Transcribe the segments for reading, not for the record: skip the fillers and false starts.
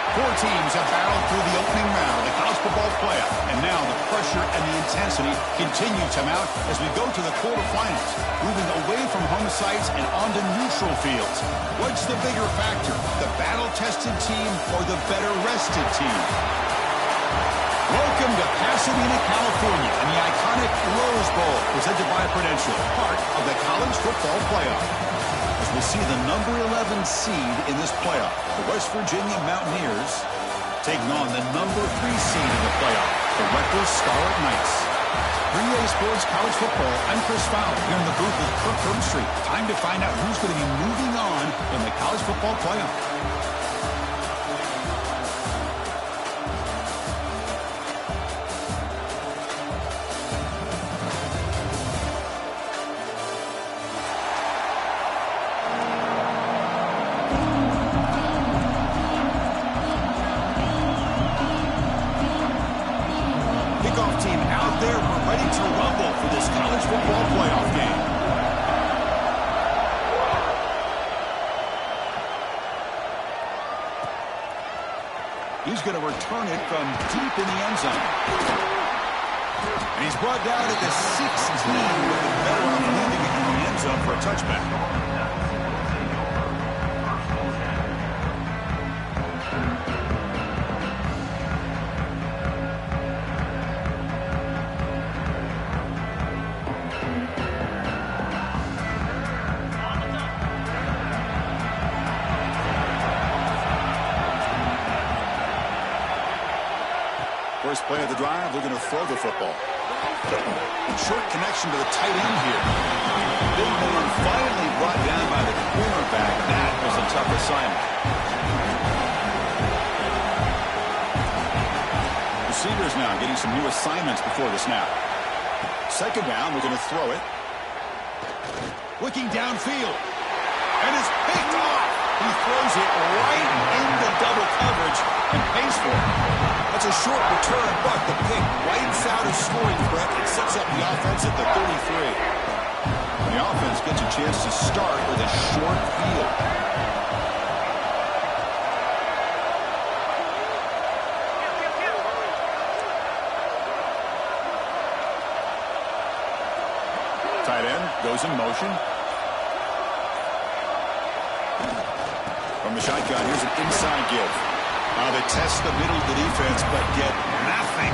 Four teams have battled through the opening round of the college football playoff, and now the pressure and the intensity continue to mount as we go to the quarterfinals, moving away from home sites and onto neutral fields. What's the bigger factor, the battle-tested team or the better-rested team? Welcome to Pasadena, California, and the iconic Rose Bowl, presented by Prudential, part of the college football playoff. As we see the number 11 seed in this playoff, the West Virginia Mountaineers taking on the number 3 seed in the playoff, the Rutgers Scarlet Knights. 3A Sports College Football, I'm Chris Fowler, here in the booth with Kirk Herbstreit. Time to find out who's going to be moving on in the college football playoff. Team out there, we're ready to rumble for this college football playoff game. He's going to return it from deep in the end zone. And he's brought down at the 16 with the better off leaving it in the end zone for a touchback. First play of the drive, they're going to throw the football. Short connection to the tight end here. Big man finally brought down by the cornerback. That was a tough assignment. Receivers now getting some new assignments before the snap. Second down, we're going to throw it. Looking downfield. And it's picked off. He throws it right into double coverage and pays for it. That's a short return, but the pick wipes out a scoring threat and sets up the offense at the 33. The offense gets a chance to start with a short field. Tight end goes in motion. From the shotgun, here's an inside give. They test the middle of the defense, but get nothing.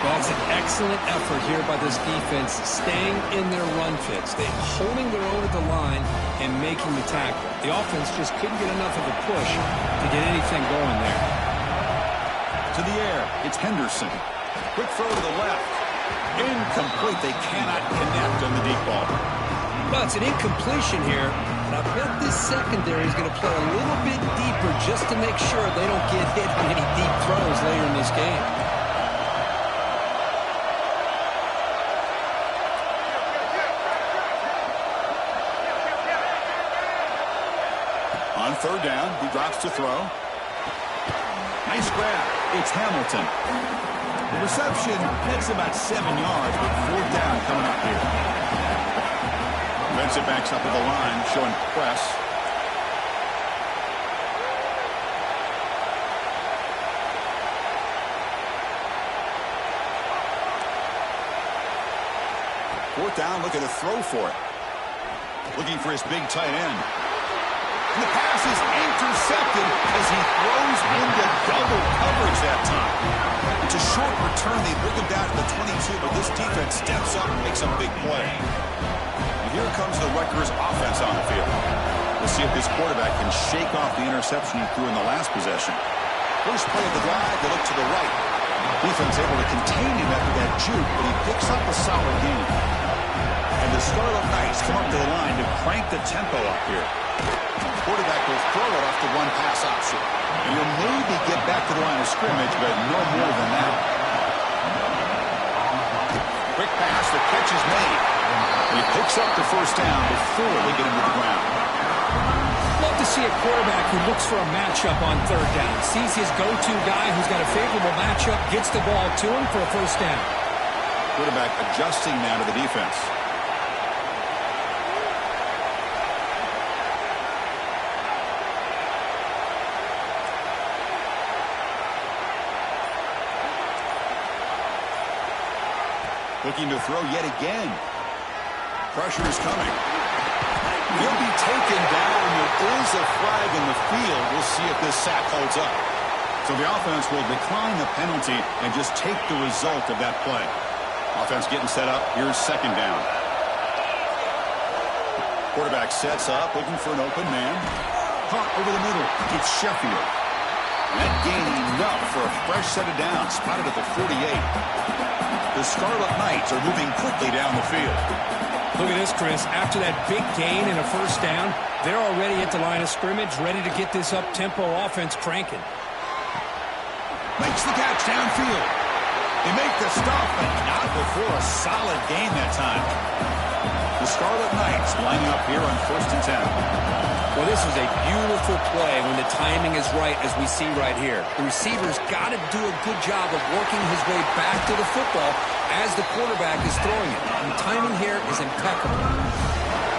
Well, it's an excellent effort here by this defense, staying in their run fits. They're holding their own at the line and making the tackle. The offense just couldn't get enough of a push to get anything going there. To the air, it's Henderson. Quick throw to the left. Incomplete. They cannot connect on the deep ball. Well, it's an incompletion here, but I bet this secondary is going to play a little bit deeper just to make sure they don't get hit on any deep throws later in this game. On third down, he drops to throw. Nice grab. It's Hamilton. The reception gets about 7 yards, but fourth down coming up here. Defensive backs up at the line, showing press. Fourth down, looking to throw for it. Looking for his big tight end. And the pass is intercepted as he throws into double coverage that time. It's a short return. They bring him down to the 22, but this defense steps up and makes a big play. Here comes the Rutgers offense on the field. We'll see if this quarterback can shake off the interception he threw in the last possession. First play of the drive, they look to the right. Defense able to contain him after that juke, but he picks up a solid gain. And the Scarlet Knights come up to the line to crank the tempo up here. The quarterback will throw it off the one-pass option. And he'll maybe get back to the line of scrimmage, but no more than that. Quick pass, the catch is made. He picks up the first down before they get him to the ground. Love to see a quarterback who looks for a matchup on third down. Sees his go-to guy who's got a favorable matchup, gets the ball to him for a first down. Quarterback adjusting now to the defense. Looking to throw yet again. Pressure is coming. He'll be taken down. There is a flag in the field. We'll see if this sack holds up. So the offense will decline the penalty and just take the result of that play. Offense getting set up. Here's second down. Quarterback sets up, looking for an open man. Caught over the middle. It's Sheffield. And that gained enough for a fresh set of downs. Spotted at the 48. The Scarlet Knights are moving quickly down the field. Look at this, Chris. After that big gain and a first down, they're already at the line of scrimmage, ready to get this up-tempo offense cranking. Makes the catch downfield. They make the stop, but not before a solid gain that time. The Scarlet Knights lining up here on 1st and 10. Well, this is a beautiful play when the timing is right, as we see right here. The receiver's got to do a good job of working his way back to the football as the quarterback is throwing it. And the timing here is impeccable.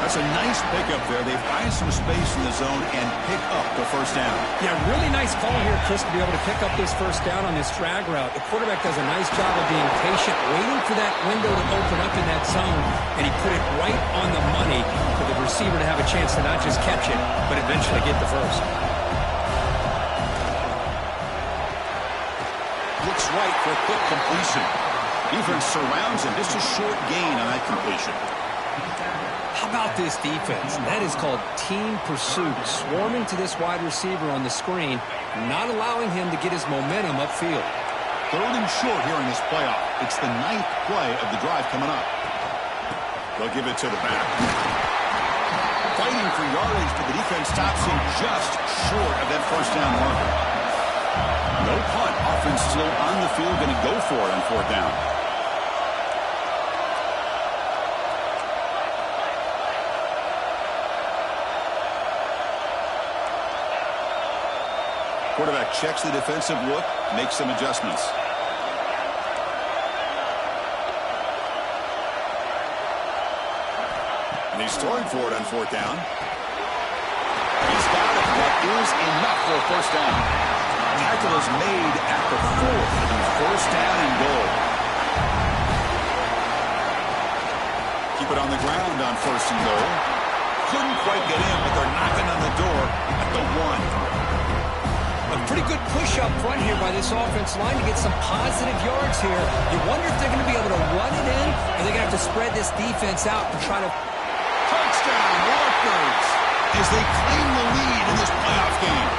That's a nice pickup there. They find some space in the zone and pick up the first down. Yeah, really nice call here, Chris, to be able to pick up this first down on this drag route. The quarterback does a nice job of being patient, waiting for that window to open up in that zone, and he put it right on the money for the receiver to have a chance to not just catch it, but eventually get the first. Looks right for a quick completion. Defense surrounds him. Just a short gain on that completion. How about this defense? That is called team pursuit. Swarming to this wide receiver on the screen, not allowing him to get his momentum upfield. 3rd and short here in this playoff. It's the 9th play of the drive coming up. They'll give it to the back. Fighting for yardage, but the defense stops him just short of that first down marker. No punt. Offense still on the field, going to go for it on 4th down. Quarterback checks the defensive look, makes some adjustments. And he's throwing for it on 4th down. He's got it. That is enough for a first down. Tackle is made at the 4th. And 1st down and goal. Keep it on the ground on 1st and goal. Couldn't quite get in, but they're knocking on the door at the 1. A pretty good push up front here by this offense line to get some positive yards here. You wonder if they're going to be able to run it in, or they're going to have to spread this defense out and try to... Touchdown, Rutgers, as they claim the lead in this playoff game.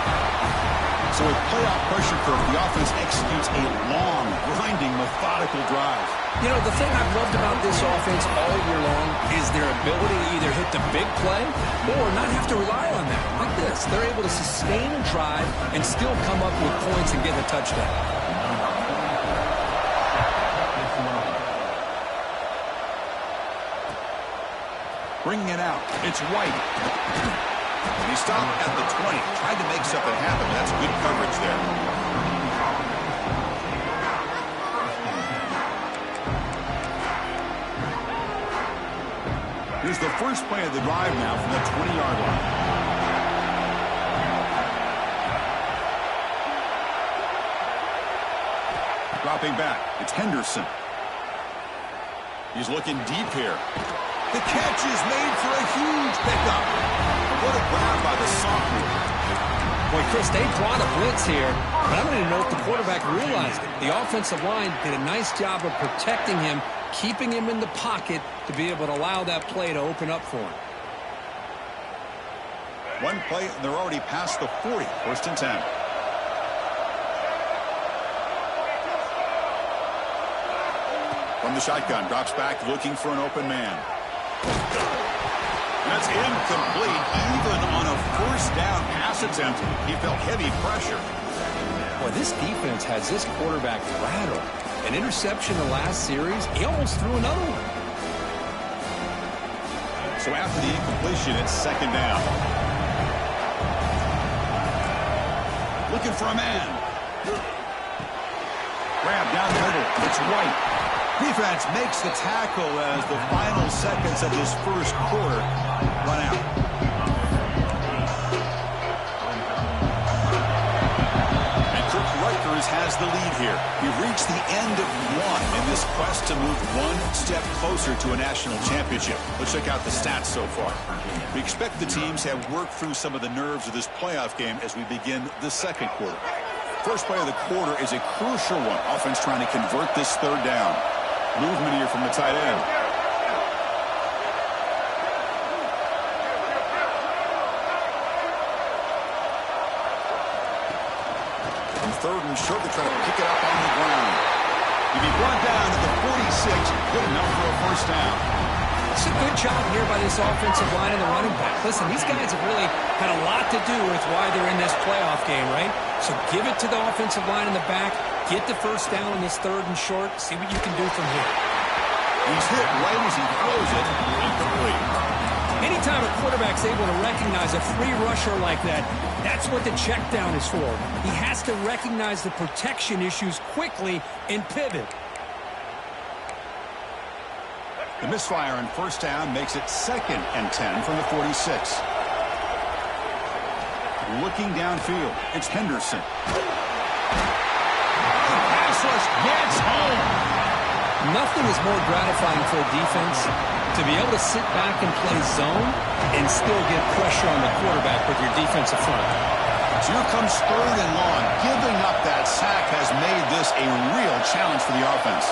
So with playoff pressure curve, the offense executes a long, grinding, methodical drive. You know, the thing I've loved about this offense all year long is their ability to either hit the big play or not have to rely on that. Like this, they're able to sustain a drive and still come up with points and get a touchdown. Bringing it out, it's White. He stopped at the 20, tried to make something happen. That's good coverage there. Here's the first play of the drive now from the 20-yard line. Dropping back, it's Henderson. He's looking deep here. The catch is made for a huge pickup. What a grab by the sophomore. Boy, Chris, they brought a blitz here, but I'm going to note the quarterback realized it. The offensive line did a nice job of protecting him, keeping him in the pocket to be able to allow that play to open up for him. One play, and they're already past the 40. 1st and 10. From the shotgun, drops back, looking for an open man. That's incomplete. Even on a 1st down pass attempt, he felt heavy pressure. Boy, this defense has this quarterback rattled. An interception the last series, he almost threw another one. So after the incompletion, it's 2nd down. Looking for a man. Grab down the middle. It's White. Defense makes the tackle as the final seconds of this first quarter run out. And Rutgers has the lead here. We've reached the end of one in this quest to move one step closer to a national championship. Let's check out the stats so far. We expect the teams have worked through some of the nerves of this playoff game as we begin the second quarter. First play of the quarter is a crucial one. Offense trying to convert this third down. Movement here from the tight end. On third and short, they're trying to pick it up on the ground. He'll be brought down to the 46. Good enough for a first down. It's a good job here by this offensive line and the running back. Listen, these guys have really had a lot to do with why they're in this playoff game, right? So give it to the offensive line in the back. Get the first down in this third and short. See what you can do from here. He's hit right as he throws it. Incomplete. Anytime a quarterback's able to recognize a free rusher like that, that's what the check down is for. He has to recognize the protection issues quickly and pivot. The misfire on first down makes it 2nd and 10 from the 46. Looking downfield, it's Henderson. Pass rush gets home. Nothing is more gratifying for a defense to be able to sit back and play zone and still get pressure on the quarterback with your defensive front. So here comes third and long. Giving up that sack has made this a real challenge for the offense.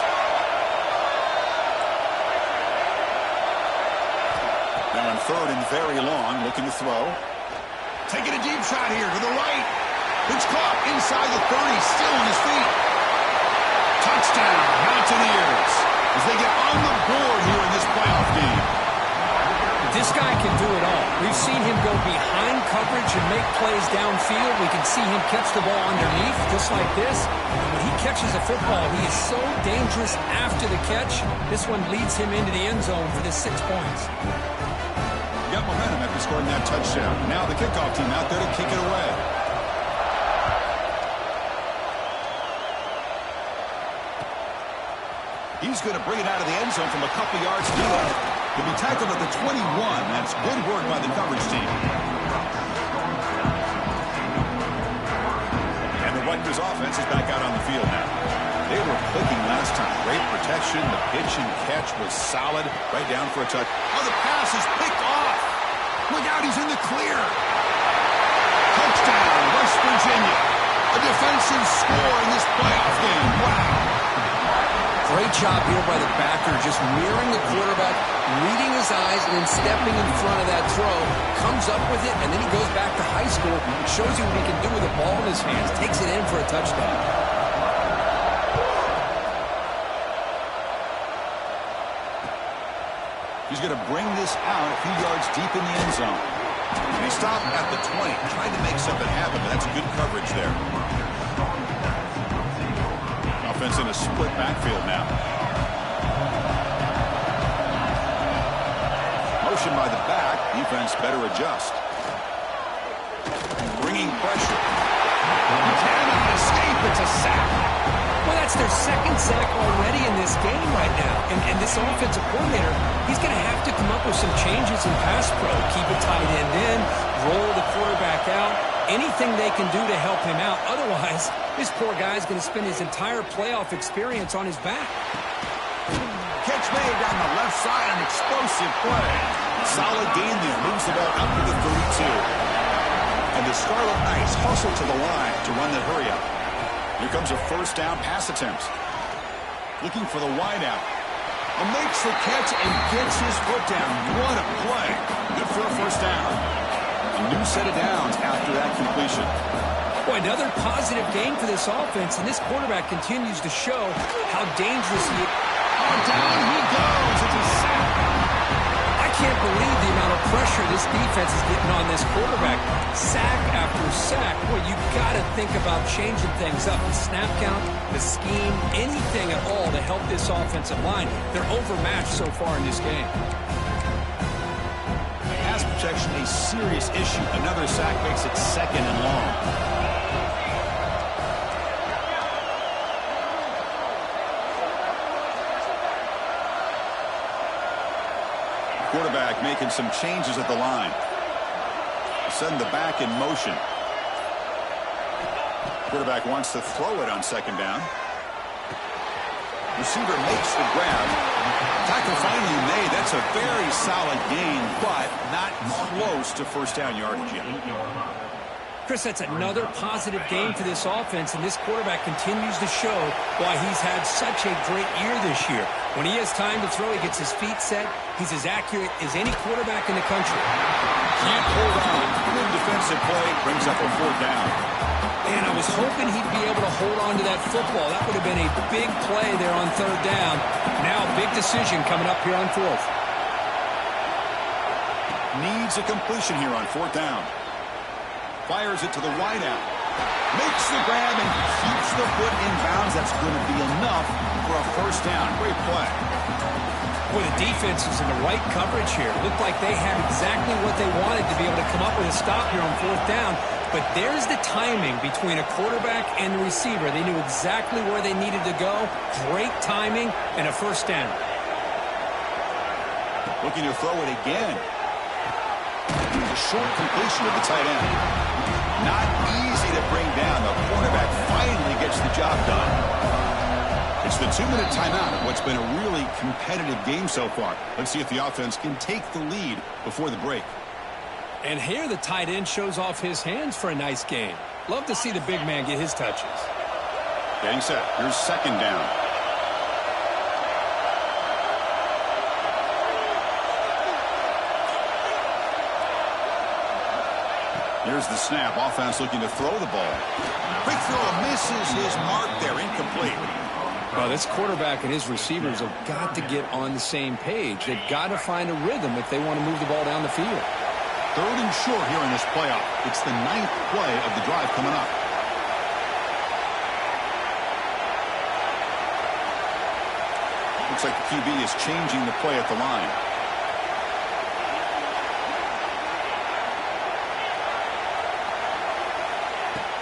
Now on third and very long, looking to throw. Taking a deep shot here to the right. It's caught inside the 30, still on his feet. Touchdown, Mountaineers, as they get on the board here in this playoff game. This guy can do it all. We've seen him go behind coverage and make plays downfield. We can see him catch the ball underneath, just like this. And when he catches a football, he is so dangerous after the catch. This one leads him into the end zone for the 6 points. Got momentum after scoring that touchdown. Now the kickoff team out there to kick it away. He's going to bring it out of the end zone from a couple yards deep. He'll be tackled at the 21. That's good work by the coverage team. And the Rutgers offense is back out on the field now. They were clicking last time. Great protection. The pitch and catch was solid. Right down for a touch. Oh, the pass is picked off. Look out, he's in the clear. Touchdown, West Virginia. A defensive score in this playoff game. Wow. Great job here by the backer, just mirroring the quarterback, reading his eyes, and then stepping in front of that throw. Comes up with it, and then he goes back to high school. Shows you what he can do with the ball in his hands. Takes it in for a touchdown. He's going to bring this out a few yards deep in the end zone. And he stopped at the 20, trying to make something happen, but that's good coverage there. Offense in a split backfield now. Motion by the back. Defense better adjust. Bringing pressure. He cannot escape. It's a sack. Well, that's their second sack already in this game right now. And this offensive coordinator, he's going to have to come up with some changes in pass pro. Keep a tight end in, roll the quarterback out, anything they can do to help him out. Otherwise, this poor guy's going to spend his entire playoff experience on his back. Catch made down the left side, an explosive play. Solid gain there, moves the ball up to the 32. And the Scarlet Knights hustle to the line to run the hurry up. Here comes a first down pass attempt. Looking for the wideout. And makes the catch and gets his foot down. What a play. Good for a first down. A new set of downs after that completion. Boy, another positive game for this offense, and this quarterback continues to show how dangerous he is. Oh, down he goes. It's a sack. I can't believe the amount of pressure this defense is getting on this quarterback. Sack after sack. Boy, you got to think about changing things up. The snap count, the scheme, anything at all to help this offensive line. They're overmatched so far in this game. Pass protection, a serious issue. Another sack makes it 2nd and long. Quarterback making some changes at the line. Send the back in motion. Quarterback wants to throw it on second down. Receiver makes the grab. Tackle finally made. That's a very solid gain, but not close to first down yardage yet. Chris, that's another positive game for this offense, and this quarterback continues to show why he's had such a great year this year. When he has time to throw, he gets his feet set. He's as accurate as any quarterback in the country. Can't hold on. Good defensive play. Brings up a fourth down. And I was hoping he'd be able to hold on to that football. That would have been a big play there on third down. Now a big decision coming up here on fourth. Needs a completion here on fourth down. Fires it to the wideout. Makes the grab and keeps the foot in bounds. That's going to be enough for a first down. Great play. Boy, the defense is in the right coverage here. Looked like they had exactly what they wanted to be able to come up with a stop here on fourth down. But there's the timing between a quarterback and the receiver. They knew exactly where they needed to go. Great timing and a first down. Looking to throw it again. A short completion to the tight end. Not easy to bring down. The cornerback finally gets the job done. It's the 2-minute timeout of what's been a really competitive game so far. Let's see if the offense can take the lead before the break. And here the tight end shows off his hands for a nice game. Love to see the big man get his touches. Getting set. Here's second down. Here's the snap. Offense looking to throw the ball. Quick throw misses his mark there. Incomplete. Well, this quarterback and his receivers have got to get on the same page. They've got to find a rhythm if they want to move the ball down the field. Third and short here in this playoff. It's the 9th play of the drive coming up. Looks like the QB is changing the play at the line.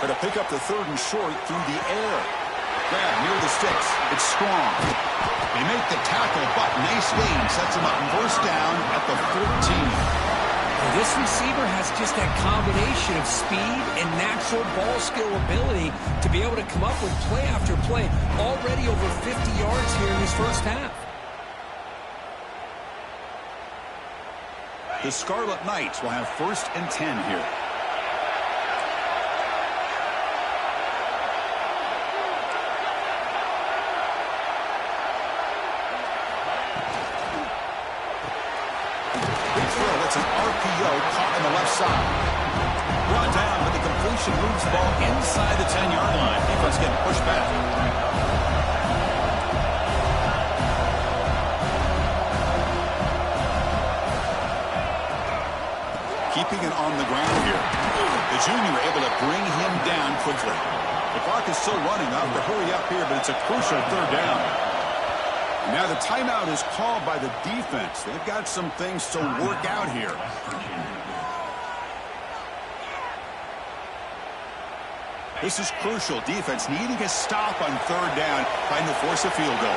Try to pick up the third and short through the air. Grab near the sticks. It's strong. They make the tackle, but nice gain. Sets him up in first down at the 14. Well, this receiver has just that combination of speed and natural ball skill ability to be able to come up with play after play. Already over 50 yards here in this first half. The Scarlet Knights will have first and 10 here. It's an RPO caught on the left side. Brought down, but the completion moves the ball inside the 10-yard line. Defense getting pushed back. Keeping it on the ground here. The junior able to bring him down quickly. The clock is still running. I'll have to hurry up here, but it's a crucial third down. Now the timeout is called by the defense. They've got some things to work out here. This is crucial. Defense needing a stop on third down, trying to force a field goal.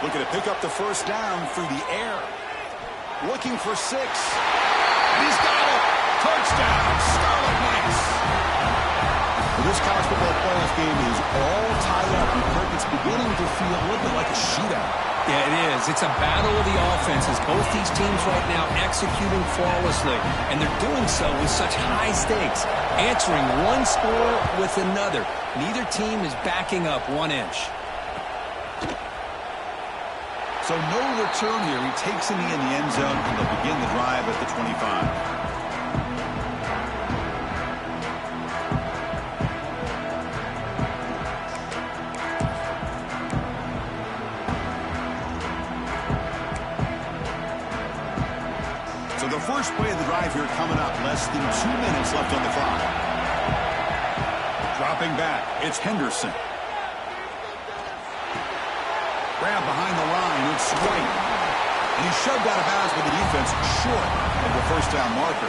Looking to pick up the first down through the air. Looking for 6. And he's got it. Touchdown, Scarlet Knights. Well, this college football playoff game is all tied up. It's beginning to feel a little bit like a shootout. Yeah, it is. It's a battle of the offenses. Both these teams right now executing flawlessly, and they're doing so with such high stakes, answering one score with another. Neither team is backing up 1 inch. So no return here. He takes a knee in the end zone, and they'll begin the drive at the 25. So the first play of the drive here coming up. Less than 2 minutes left on the clock. Dropping back, it's Henderson. Grab behind the line, it's White. And he's shoved out of bounds with the defense short of the first down marker.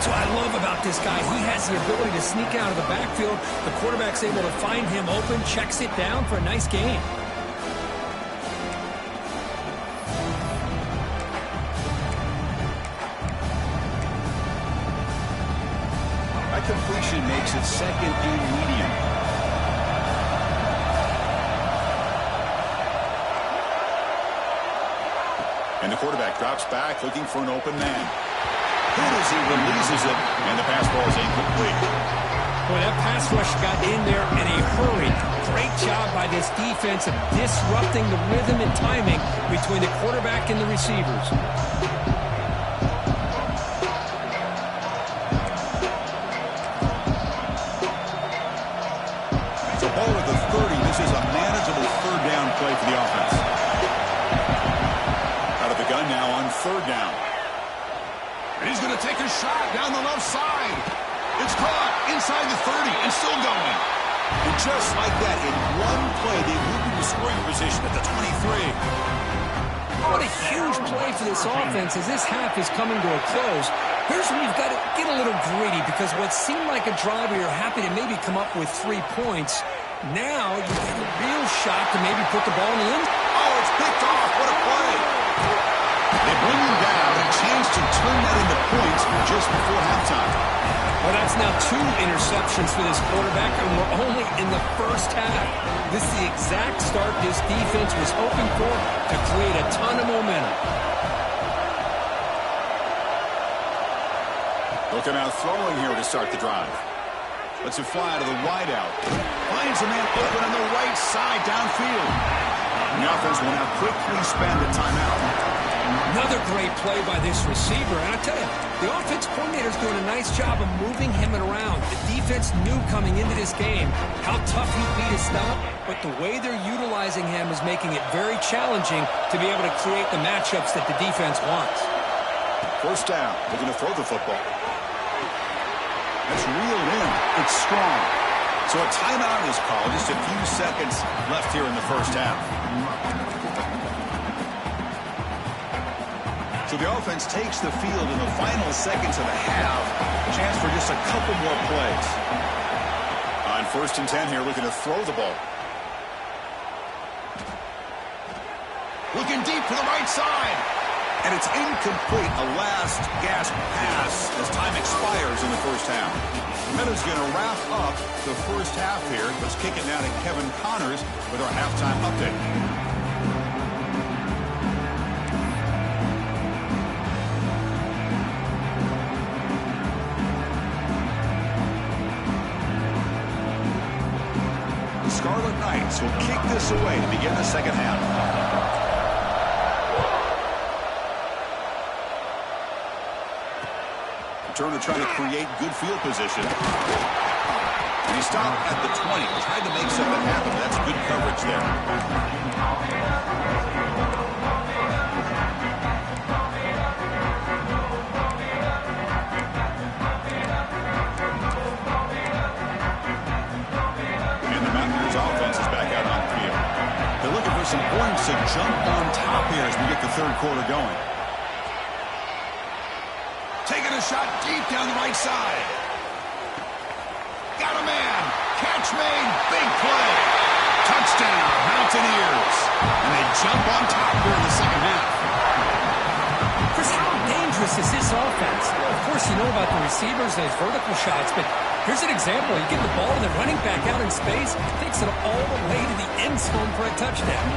That's what I love about this guy. He has the ability to sneak out of the backfield. The quarterback's able to find him open, checks it down for a nice gain. That completion makes it 2nd and medium. And the quarterback drops back, looking for an open man. Good as he releases it, and the pass ball is incomplete. Boy, that pass rush got in there in a hurry. Great job by this defense of disrupting the rhythm and timing between the quarterback and the receivers. It's a ball at the 30. This is a manageable 3rd down play for the offense. Gun now on 3rd down. And he's going to take a shot down the left side. It's caught inside the 30 and still going. And just like that, in one play, they moved into scoring position at the 23. What a huge play for this offense as this half is coming to a close. Here's where you've got to get a little greedy because what seemed like a drive where you're happy to maybe come up with 3 points, now you get a real shot to maybe put the ball in the end. Oh, it's picked off. What a play. They bring him down, a chance to turn that into points just before halftime. Well, that's now 2 interceptions for this quarterback, and we're only in the first half. This is the exact start this defense was hoping for to create a ton of momentum. Looking out throwing here to start the drive. Lets it fly to the wideout. Finds a man open on the right side downfield. And the offense will now quickly spend a timeout. Another great play by this receiver. And I tell you, the offense coordinator's doing a nice job of moving him around. The defense knew coming into this game how tough he'd be to stop, but the way they're utilizing him is making it very challenging to be able to create the matchups that the defense wants. 1st down. Looking to throw the football. That's reeled in. It's strong. So a timeout is called. Just a few seconds left here in the first half. So the offense takes the field in the final seconds of the half. Chance for just a couple more plays. On 1st and 10 here, looking to throw the ball. Looking deep to the right side. And it's incomplete. A last gasp pass as time expires in the first half. Meadows going to wrap up the first half here. Let's kick it now to Kevin Connors with our halftime update. Scarlet Knights will kick this away to begin the second half. Turner trying to create good field position. And he stopped at the 20. Tried to make something happen. That's good coverage there. Some points to jump on top here as we get the 3rd quarter going. Taking a shot deep down the right side. Got a man. Catch made. Big play. Touchdown, Mountaineers. And they jump on top here in the second half. Chris, how dangerous is this offense? Of course, you know about the receivers and his vertical shots, but here's an example. You get the ball and the running back out in space, takes it all the way to the end zone for a touchdown.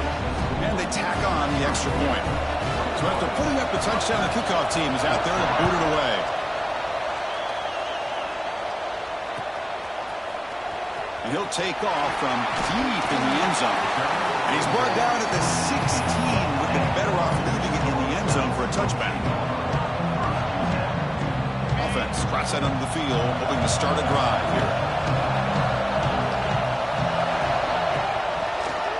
And they tack on the extra point. So after putting up the touchdown, the kickoff team is out there to boot it away. And he'll take off from deep in the end zone. And he's brought down at the 16. Would have been better off leaving it in the end zone for a touchback. Offense cross that under the field, hoping to start a drive here.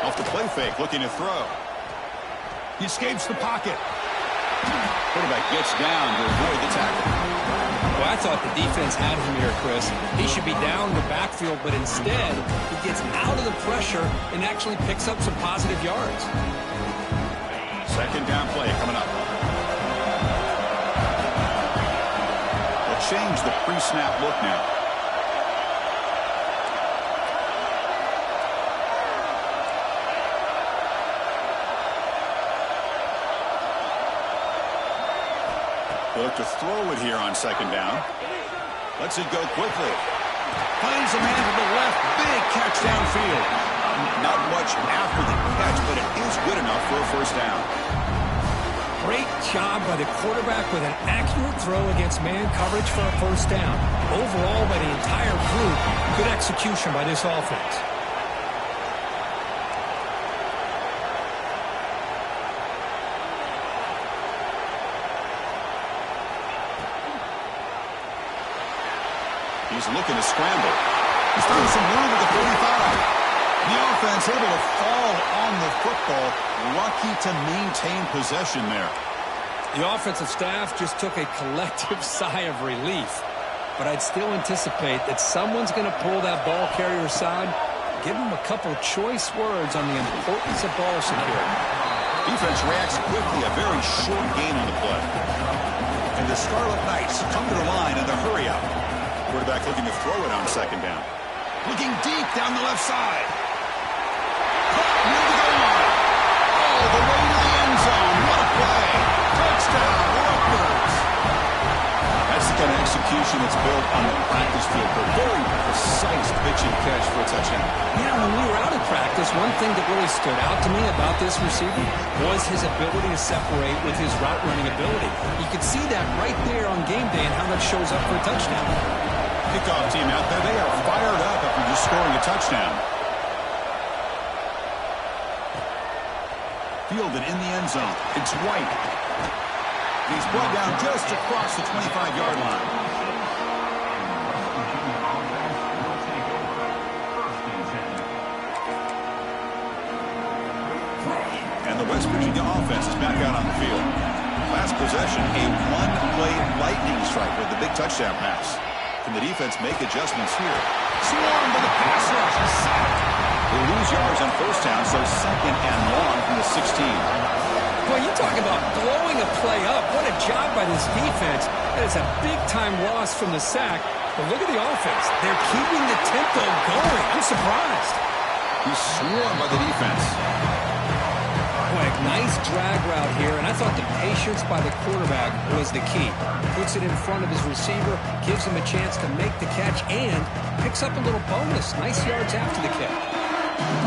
Off the play fake, looking to throw. He escapes the pocket. Quarterback gets down to avoid the tackle. Well, I thought the defense had him here, Chris. He should be down in the backfield, but instead, he gets out of the pressure and actually picks up some positive yards. 2nd down play coming up. The change the pre-snap look now. They look to throw it here on second down. Lets it go quickly. Finds a man to the left. Big catch downfield. Not much after the catch, but it is good enough for a first down. Great job by the quarterback with an accurate throw against man coverage for a first down. Overall, by the entire group, good execution by this offense. He's looking to scramble. He's found some room at the 45. The offense able to fall on the football. Lucky to maintain possession there. The offensive staff just took a collective sigh of relief. But I'd still anticipate that someone's going to pull that ball carrier aside, give him a couple choice words on the importance of ball security. Defense reacts quickly. A very short gain on the play. And the Scarlet Knights come to the line in the hurry up. Quarterback looking to throw it on second down. Looking deep down the left side. Caught near the goal line. All the way to the end zone. What a play. Touchdown, Rutgers. That's the kind of execution that's built on the practice field. A very precise pitch and catch for a touchdown. Yeah, when we were out of practice, one thing that really stood out to me about this receiver was his ability to separate with his route running ability. You could see that right there on game day and how that shows up for a touchdown. Kickoff team out there, they are fired up after just scoring a touchdown. Fielded in the end zone. It's White. He's brought down just across the 25-yard line. And the West Virginia offense is back out on the field. Last possession, a one-play lightning strike with the big touchdown pass. Can the defense make adjustments here? Swarmed by the pass rush. They lose yards on first down, so second and long from the 16. Well, you talk about blowing a play up. What a job by this defense. That is a big-time loss from the sack. But look at the offense. They're keeping the tempo going. I'm surprised. He's swarmed by the defense. Boy, nice drag route here, and I thought the patience by the quarterback was the key. Puts it in front of his receiver, gives him a chance to make the catch, and picks up a little bonus. Nice yards after the catch.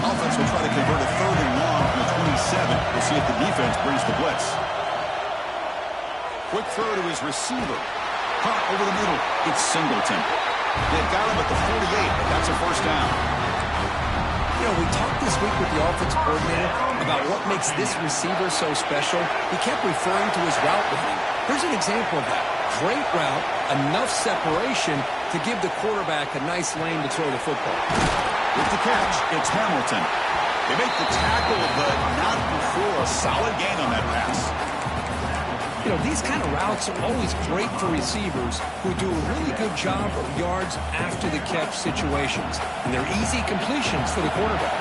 Offense will try to convert a third and long from the 27. We'll see if the defense brings the blitz. Quick throw to his receiver. Caught over the middle. It's Singleton. They've got him at the 48, but that's a first down. You know, we talked this week with the offensive coordinator about what makes this receiver so special. He kept referring to his route running. Here's an example of that. Great route, enough separation to give the quarterback a nice lane to throw the football. With the catch, it's Hamilton. They make the tackle, but not before a solid gain on that pass. You know, these kind of routes are always great for receivers who do a really good job of yards after the catch situations. And they're easy completions for the quarterback.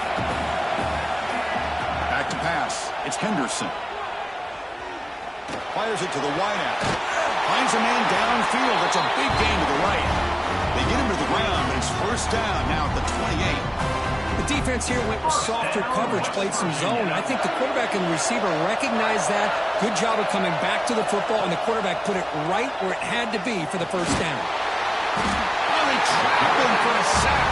Back to pass. It's Henderson. Fires it to the wideout. Finds a man downfield. That's a big gain to the right. They get him to the ground. It's first down now at the 28. The defense here went with softer coverage, played some zone. I think the quarterback and the receiver recognized that. Good job of coming back to the football, and the quarterback put it right where it had to be for the first down. Oh, they trap him for a sack.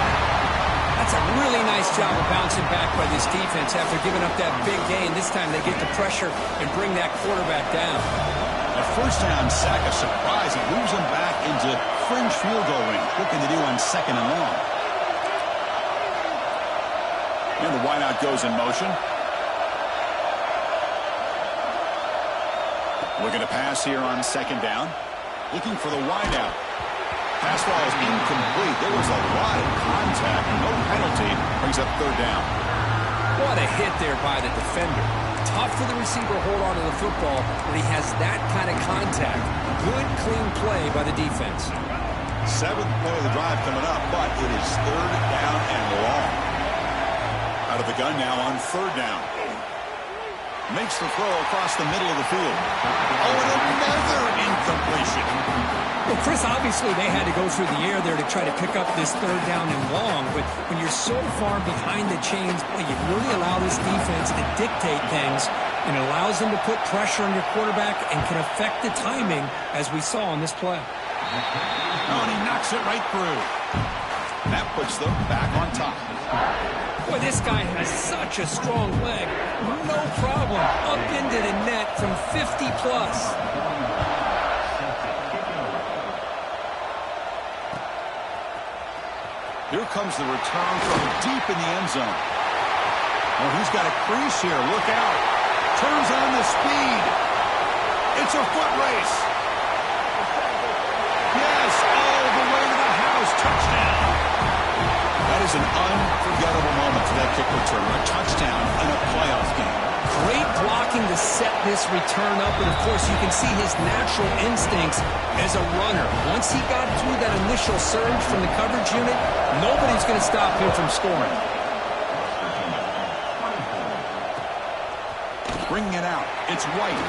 That's a really nice job of bouncing back by this defense after giving up that big gain. This time they get the pressure and bring that quarterback down. A first down sack, a surprise. It moves them back into fringe field goal range. Looking to do on second and long. And the wideout goes in motion. Looking to pass here on second down. Looking for the wideout. Pass ball is incomplete. There was a lot of contact. No penalty. Brings up third down. What a hit there by the defender. Tough for the receiver to hold on to the football when he has that kind of contact. Good, clean play by the defense. Seventh play of the drive coming up, but it is third down and long. Out of the gun now on third down. Makes the throw across the middle of the field. Oh, and another incompletion. Well, Chris, obviously they had to go through the air there to try to pick up this third down and long, but when you're so far behind the chains, boy, you really allow this defense to dictate things, and it allows them to put pressure on your quarterback and can affect the timing, as we saw on this play. Oh, and he knocks it right through. That puts them back on top. Boy, this guy has such a strong leg. No problem. Up into the net from 50 plus. Here comes the return from deep in the end zone. Oh, he's got a crease here. Look out. Turns on the speed. It's a foot race. Yes, all the way to the house. Touchdown. That is an unforgettable moment for that kick return. A touchdown in a playoff game. Great blocking to set this return up, and of course you can see his natural instincts as a runner. Once he got through that initial surge from the coverage unit, nobody's going to stop him from scoring. Bringing it out. It's White.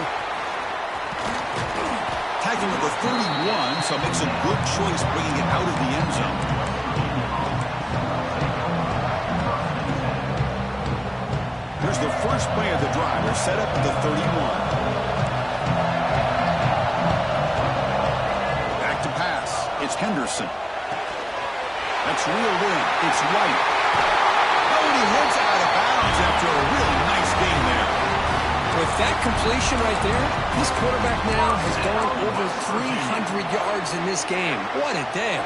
Tagging with the 31, so makes a good choice bringing it out of the end zone. Here's the first play of the drive. They're set up at the 31. Back to pass. It's Henderson. That's reeled in. It's White. Oh, and he heads out of bounds after a really nice game there. With that completion right there, this quarterback now has gone over 300 yards in this game. What a day.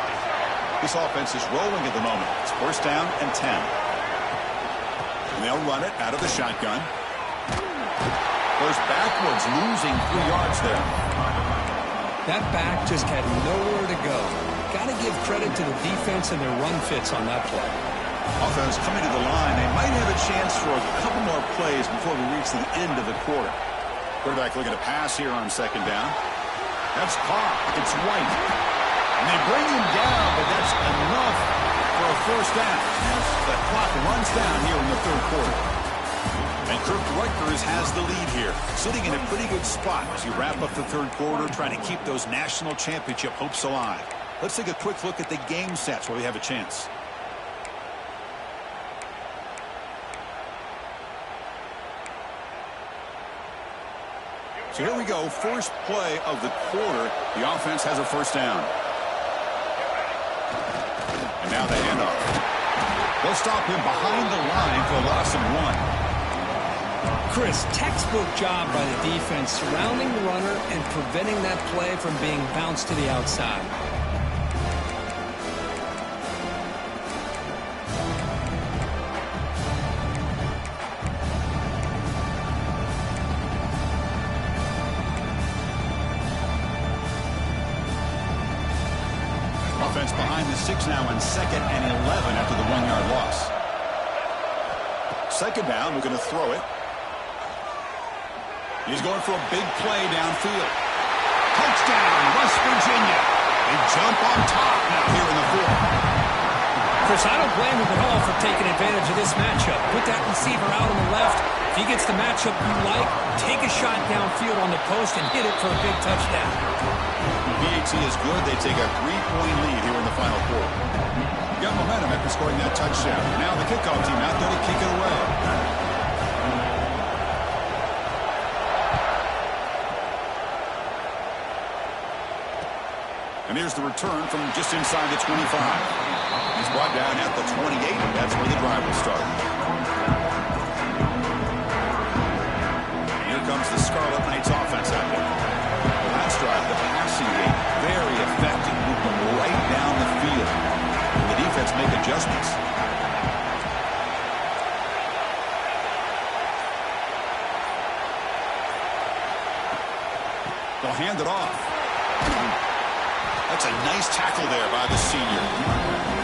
This offense is rolling at the moment. It's first down and 10. And they'll run it out of the shotgun. Goes backwards, losing 3 yards there. That back just had nowhere to go. Got to give credit to the defense and their run fits on that play. Offense coming to the line. They might have a chance for a couple more plays before we reach the end of the quarter. Quarterback looking to pass here on second down. That's caught. It's White. And they bring him down, but that's enough for a first down as the clock runs down here in the third quarter. And Rutgers has the lead here, sitting in a pretty good spot as you wrap up the third quarter, trying to keep those national championship hopes alive. Let's take a quick look at the game sets where we have a chance. So here we go, first play of the quarter. The offense has a first down. And now the handoff. They'll stop him behind the line for a loss of 1. Chris, textbook job by the defense surrounding the runner and preventing that play from being bounced to the outside. Offense behind the 6 now on 2nd and 11 after the 1-yard loss. Second down, we're going to throw it. He's going for a big play downfield. Touchdown, West Virginia. They jump on top now here in the fourth. Chris, I don't blame him at all for taking advantage of this matchup. Put that receiver out on the left. If he gets the matchup you like, take a shot downfield on the post and hit it for a big touchdown. PAT is good. They take a 3-point lead here in the final quarter. Got momentum after scoring that touchdown. Now the kickoff team out there to kick it away. And here's the return from just inside the 25. He's brought down at the 28. That's where the drive will start. And here comes the Scarlet Knights offense out there. The last drive, the passing game, very effective. Moved them right down the field. And the defense make adjustments. They'll hand it off. That's a nice tackle there by the senior.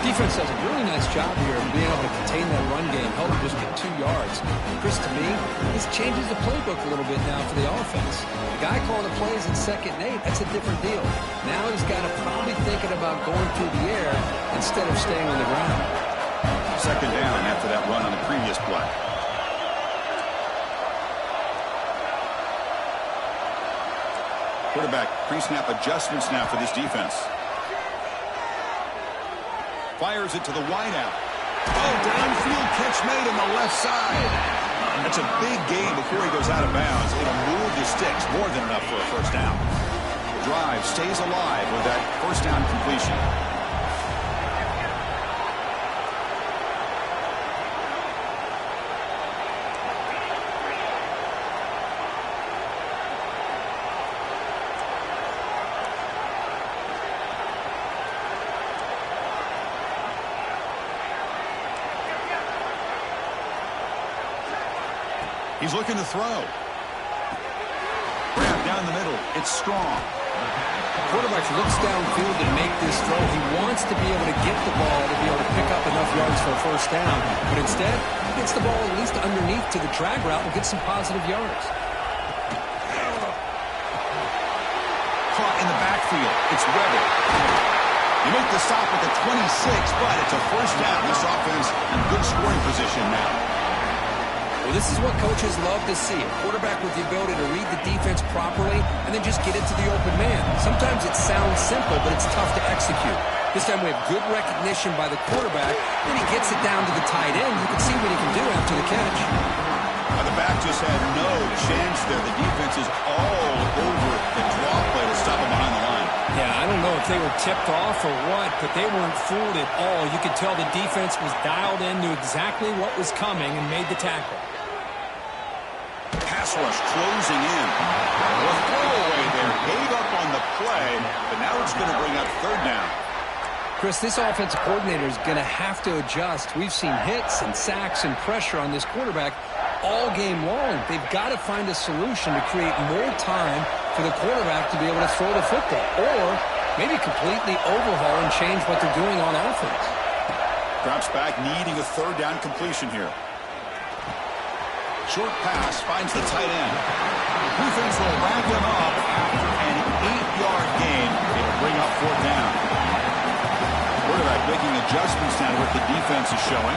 Defense does a really nice job here of being able to contain that run game, help him just get 2 yards. Chris, to me, this changes the playbook a little bit now for the offense. The guy calling the plays in 2nd and 8, that's a different deal. Now he's got to probably thinking about going through the air instead of staying on the ground. Second down after that run on the previous play. Quarterback pre-snap adjustments now for this defense. Fires it to the wideout. Oh, downfield catch made on the left side. That's a big gain before he goes out of bounds. It'll move the sticks, more than enough for a first down. The drive stays alive with that first down completion. He's looking to throw. Grab down the middle. It's strong. Quarterback looks downfield to make this throw. He wants to be able to get the ball to be able to pick up enough yards for a first down. But instead, he gets the ball at least underneath to the drag route and gets some positive yards. Caught in the backfield. It's Weber. You make the stop at the 26, but it's a first down. This offense in good scoring position now. Well, this is what coaches love to see. A quarterback with the ability to read the defense properly and then just get it to the open man. Sometimes it sounds simple, but it's tough to execute. This time we have good recognition by the quarterback. Then he gets it down to the tight end. You can see what he can do after the catch. The back just had no chance there. The defense is all over the draw play to stop him behind the line. Yeah, I don't know if they were tipped off or what, but they weren't fooled at all. You could tell the defense was dialed in, knew exactly what was coming, and made the tackle. Pass rush closing in. A throwaway there. Gave up on the play, but now it's going to bring up third down. Chris, this offensive coordinator is going to have to adjust. We've seen hits and sacks and pressure on this quarterback all game long. They've got to find a solution to create more time for the quarterback to be able to throw the football, or maybe completely overhaul and change what they're doing on offense. Drops back, needing a third down completion here. Short pass finds the tight end. Defense will wrap him up after an 8-yard gain. It'll bring up fourth down. Quarterback making adjustments now to what the defense is showing.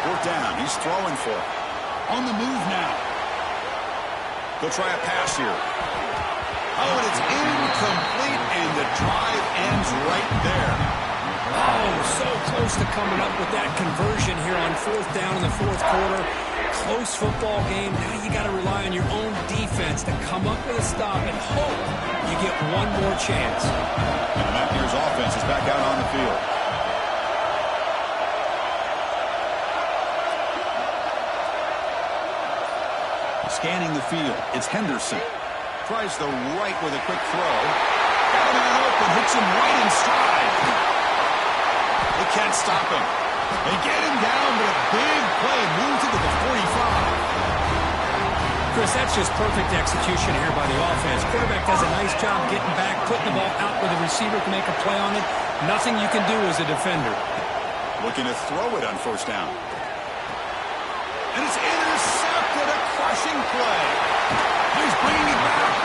Fourth down. He's throwing for it. On the move now. He'll try a pass here. Oh, and it's incomplete, and the drive ends right there. Oh, so close to coming up with that conversion here on fourth down in the fourth quarter. Close football game. Now you got to rely on your own defense to come up with a stop and hope you get one more chance. And the Mountaineers offense is back out on the field. Scanning the field, it's Henderson. Tries the right with a quick throw. Got him out open, hits him right in stride. They can't stop him. They get him down, but a big play moves it to the 45. Chris, that's just perfect execution here by the offense. Quarterback does a nice job getting back, putting the ball out where the receiver can make a play on it. Nothing you can do as a defender. Looking to throw it on first down. And it's intercepted, a crushing play. He's bringing it back.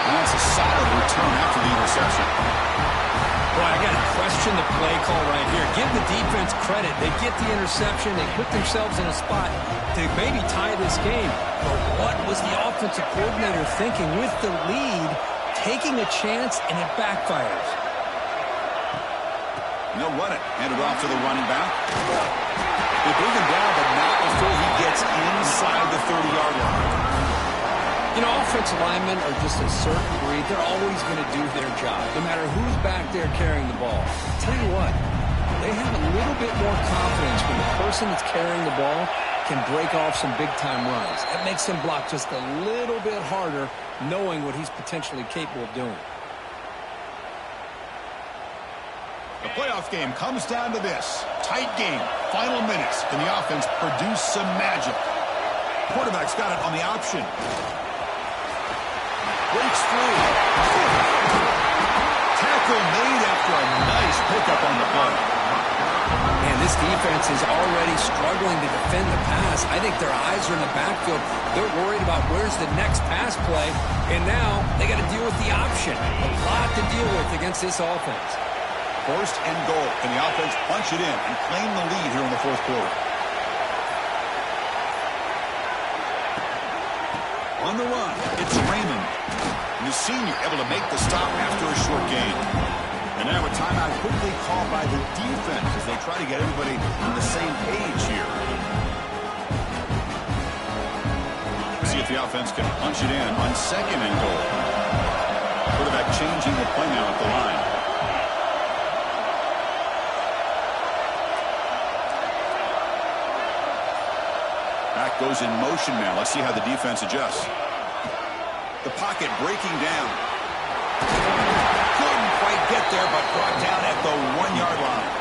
And that's a solid return after the interception. Boy, I got to question the play call right here. Give the defense credit. They get the interception. They put themselves in a spot to maybe tie this game. But what was the offensive coordinator thinking with the lead, taking a chance, and it backfires? And they'll run it. Hand it off to the running back. They bring him down, but not before he gets inside the 30-yard line. You know, offensive linemen are just a certain breed. They're always going to do their job, no matter who's back there carrying the ball. I'll tell you what, they have a little bit more confidence when the person that's carrying the ball can break off some big-time runs. That makes them block just a little bit harder, knowing what he's potentially capable of doing. The playoff game comes down to this. Tight game, final minutes. Can the offense produce some magic? Quarterback's got it on the option. Breaks through. Tackle made after a nice pickup on the play. Man, this defense is already struggling to defend the pass. I think their eyes are in the backfield. They're worried about where's the next pass play. And now they got to deal with the option. A lot to deal with against this offense. First and goal. Can the offense punch it in and claim the lead here in the fourth quarter? On the run, it's Raymond. And the senior able to make the stop after a short gain. And now a timeout quickly called by the defense as they try to get everybody on the same page here. See if the offense can punch it in on 2nd and goal. Quarterback changing the play now at the line. Back goes in motion now. Let's see how the defense adjusts. The pocket breaking down. Couldn't quite get there, but brought down at the 1-yard line.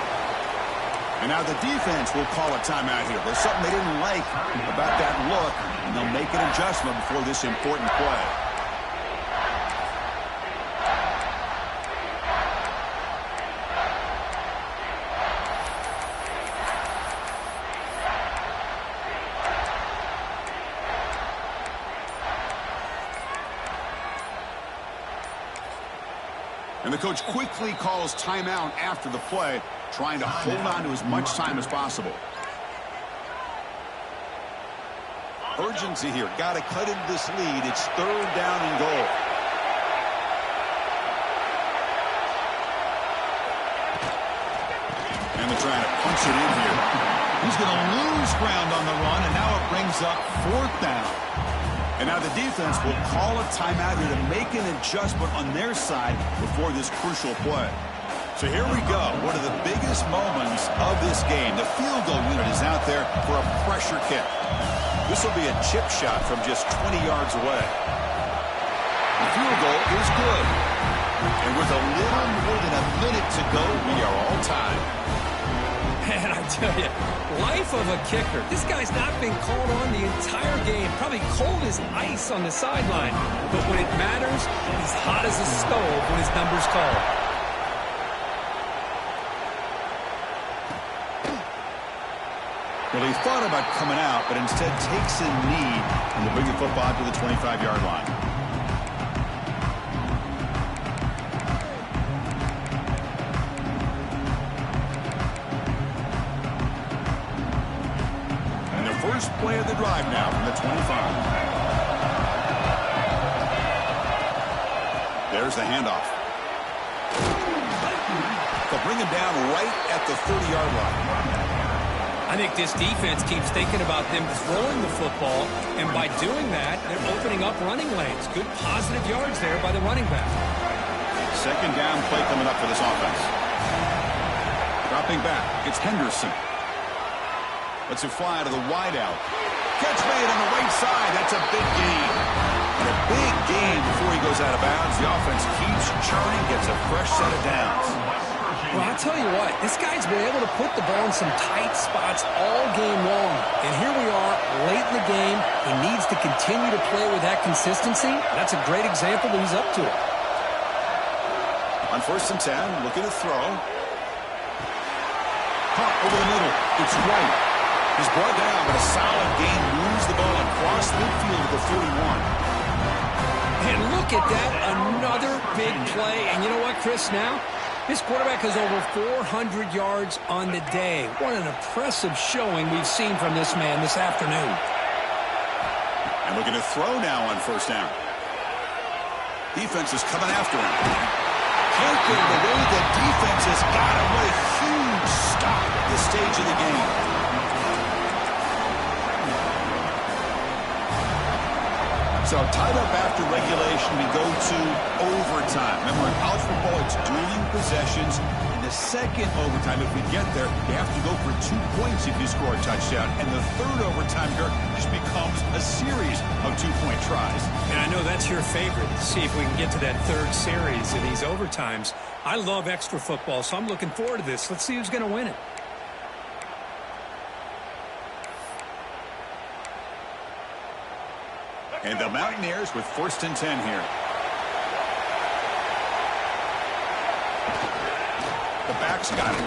And now the defense will call a timeout here. There's something they didn't like about that look, and they'll make an adjustment before this important play. And the coach quickly calls timeout after the play, trying to hold on to as much time as possible. Urgency here. Got to cut into this lead. It's 3rd down and goal. And they're trying to punch it in here. He's going to lose ground on the run, and now it brings up 4th down. And now the defense will call a timeout here to make an adjustment on their side before this crucial play. So here we go. One of the biggest moments of this game. The field goal unit is out there for a pressure kick. This will be a chip shot from just 20 yards away. The field goal is good. And with a little more than a minute to go, we are all tied. Man, I tell you, life of a kicker. This guy's not been called on the entire game. Probably cold as ice on the sideline. But when it matters, he's hot as a stove when his number's called. Well, he thought about coming out, but instead takes a knee and will bring the football to the 25-yard line. First play of the drive now from the 25. There's the handoff. They'll bring him down right at the 30-yard line. I think this defense keeps thinking about them throwing the football, and by doing that, they're opening up running lanes. Good positive yards there by the running back. 2nd down play coming up for this offense. Dropping back, it's Henderson. Lets it fly to the wideout. Catch made on the right side. That's a big gain. And a big gain before he goes out of bounds. The offense keeps churning, gets a fresh set of downs. Well, I'll tell you what, this guy's been able to put the ball in some tight spots all game long. And here we are, late in the game. He needs to continue to play with that consistency. That's a great example that he's up to it. On 1st and 10, looking to throw. Caught over the middle. It's White. He's brought down, but a solid gain moves the ball across midfield to the 41. And look at that, another big play. And you know what, Chris, now? This quarterback has over 400 yards on the day. What an impressive showing we've seen from this man this afternoon. And looking to throw now on 1st down. Defense is coming after him. Can't get the way the defense has got him. What a huge stop at this stage of the game. So tied up after regulation, we go to overtime. Remember, in college football, it's dueling possessions. In the 2nd overtime, if we get there, you have to go for 2 points if you score a touchdown. And the 3rd overtime here just becomes a series of 2-point tries. And I know that's your favorite. See if we can get to that 3rd series in these overtimes. I love extra football, so I'm looking forward to this. Let's see who's going to win it. And the Mountaineers with 1st and 10 here. The back's got it.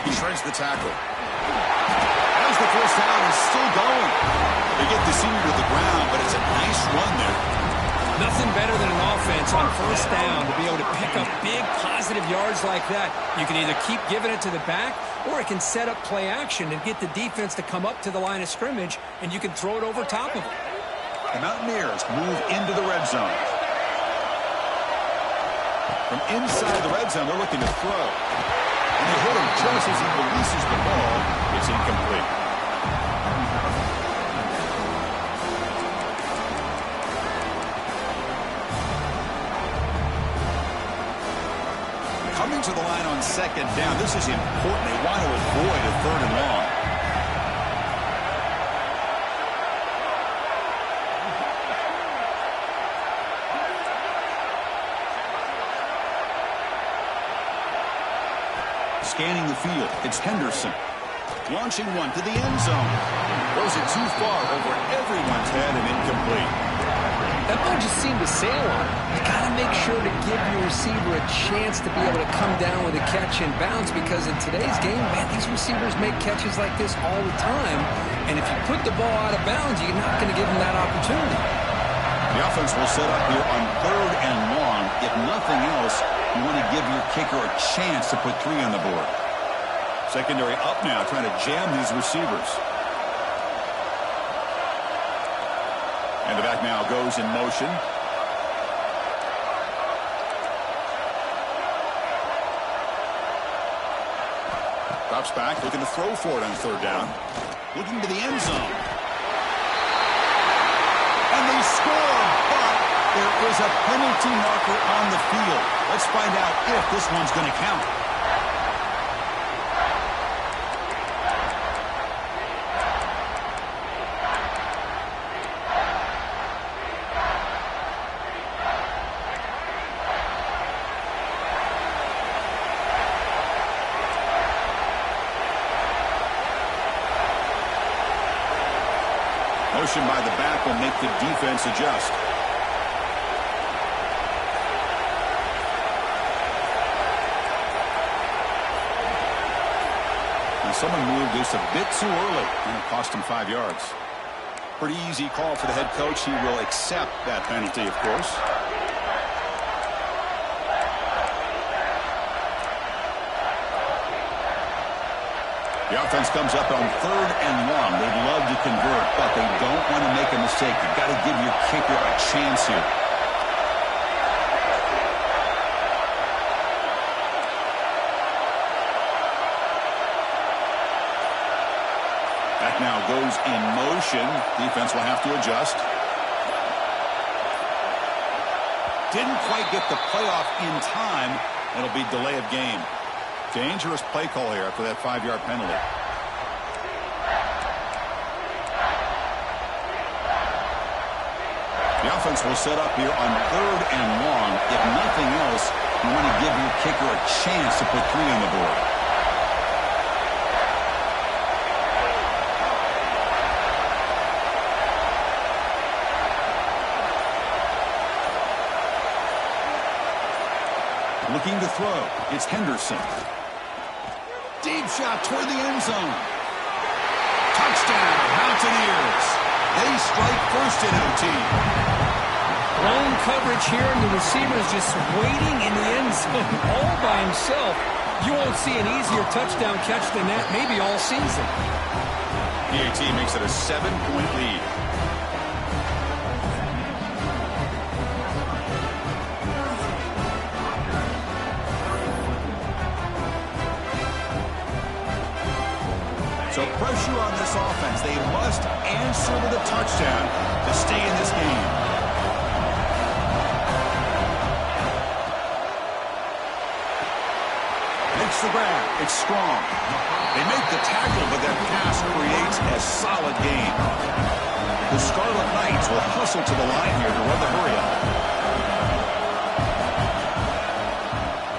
He shreds the tackle. As the 1st down is still going. They get the senior to the ground, but it's a nice run there. Nothing better than an offense on 1st down to be able to pick up big positive yards like that. You can either keep giving it to the back, or it can set up play action and get the defense to come up to the line of scrimmage, and you can throw it over top of them. The Mountaineers move into the red zone. From inside the red zone, they're looking to throw. And they hit him just as he releases the ball. It's incomplete. Coming to the line on second down. This is important. They want to avoid a third and long. Scanning the field, it's Henderson. Launching one to the end zone. Throws it too far over everyone's head and incomplete. That ball just seemed to sail on him. You got to make sure to give your receiver a chance to be able to come down with a catch and bounce, because in today's game, man, these receivers make catches like this all the time. And if you put the ball out of bounds, you're not going to give them that opportunity. The offense will set up here on third and long. If nothing else, you want to give your kicker a chance to put 3 on the board. Secondary up now, trying to jam these receivers. And the back now goes in motion. Drops back, looking to throw for it on third down. Looking to the end zone. And they score, but there is a penalty marker on the field. Let's find out if this one's going to count. Motion by the back will make the defense adjust. And someone moved this a bit too early, and it cost him 5 yards. Pretty easy call for the head coach. He will accept that penalty, of course. The offense comes up on third and long. They'd love to convert, but they don't want to make a mistake. You've got to give your kicker a chance here. Back now goes in motion. Defense will have to adjust. Didn't quite get the playoff in time. It'll be delay of game. Dangerous play call here after that 5-yard penalty. The offense will set up here on third and long. If nothing else, you want to give your kicker a chance to put 3 on the board. Looking to throw. It's Henderson. Deep shot toward the end zone. Touchdown, Mountaineers. They strike first in OT. Blown coverage here, and the receiver is just waiting in the end zone all by himself. You won't see an easier touchdown catch than that maybe all season. PAT makes it a 7-point lead. So pressure on this offense. They must answer with a touchdown to stay in this game. Makes the grab. It's strong. They make the tackle, but that pass creates a solid gain. The Scarlet Knights will hustle to the line here to run the hurry-up.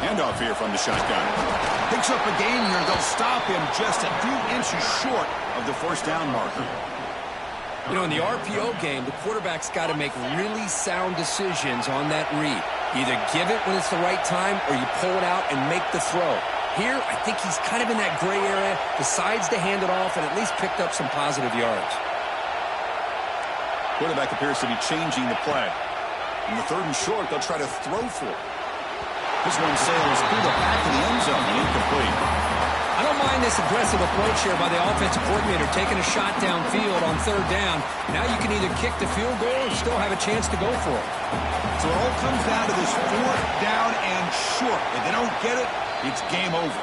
Handoff here from the shotgun. Picks up a gain here. They'll stop him just a few inches short of the first down marker. You know, in the RPO game, the quarterback's got to make really sound decisions on that read. Either give it when it's the right time or you pull it out and make the throw. Here, I think he's kind of in that gray area, decides to hand it off and at least picked up some positive yards. Quarterback appears to be changing the play. In the third and short, they'll try to throw for it. This one sails through the back of the end zone and incomplete. I don't mind this aggressive approach here by the offensive coordinator, taking a shot downfield on third down. Now you can either kick the field goal or still have a chance to go for it. So it all comes down to this fourth down and short. If they don't get it, it's game over.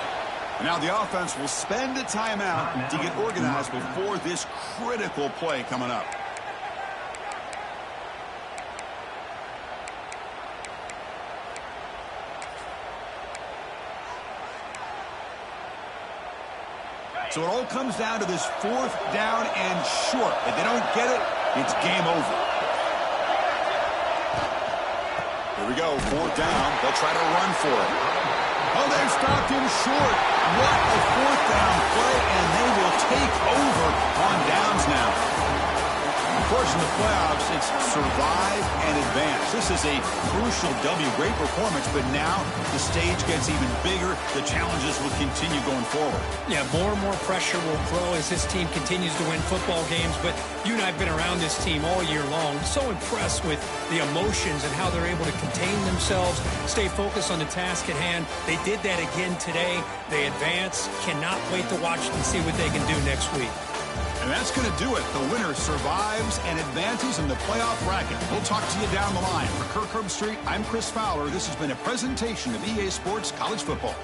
And now the offense will spend a timeout to get organized before this critical play coming up. So it all comes down to this fourth down and short. If they don't get it, it's game over. Here we go, fourth down. They'll try to run for it. Oh, they've stopped him short. What a fourth down play, and they will take over on downs now. Of course, in the playoffs, it's survive and advance. This is a crucial W. Great performance, but now the stage gets even bigger. The challenges will continue going forward. Yeah, more and more pressure will grow as this team continues to win football games, but you and I have been around this team all year long. So impressed with the emotions and how they're able to contain themselves, stay focused on the task at hand. They did that again today. They advance. Cannot wait to watch and see what they can do next week. And that's going to do it. The winner survives and advances in the playoff bracket. We'll talk to you down the line. For Kirk Herbstreit, I'm Chris Fowler. This has been a presentation of EA Sports College Football.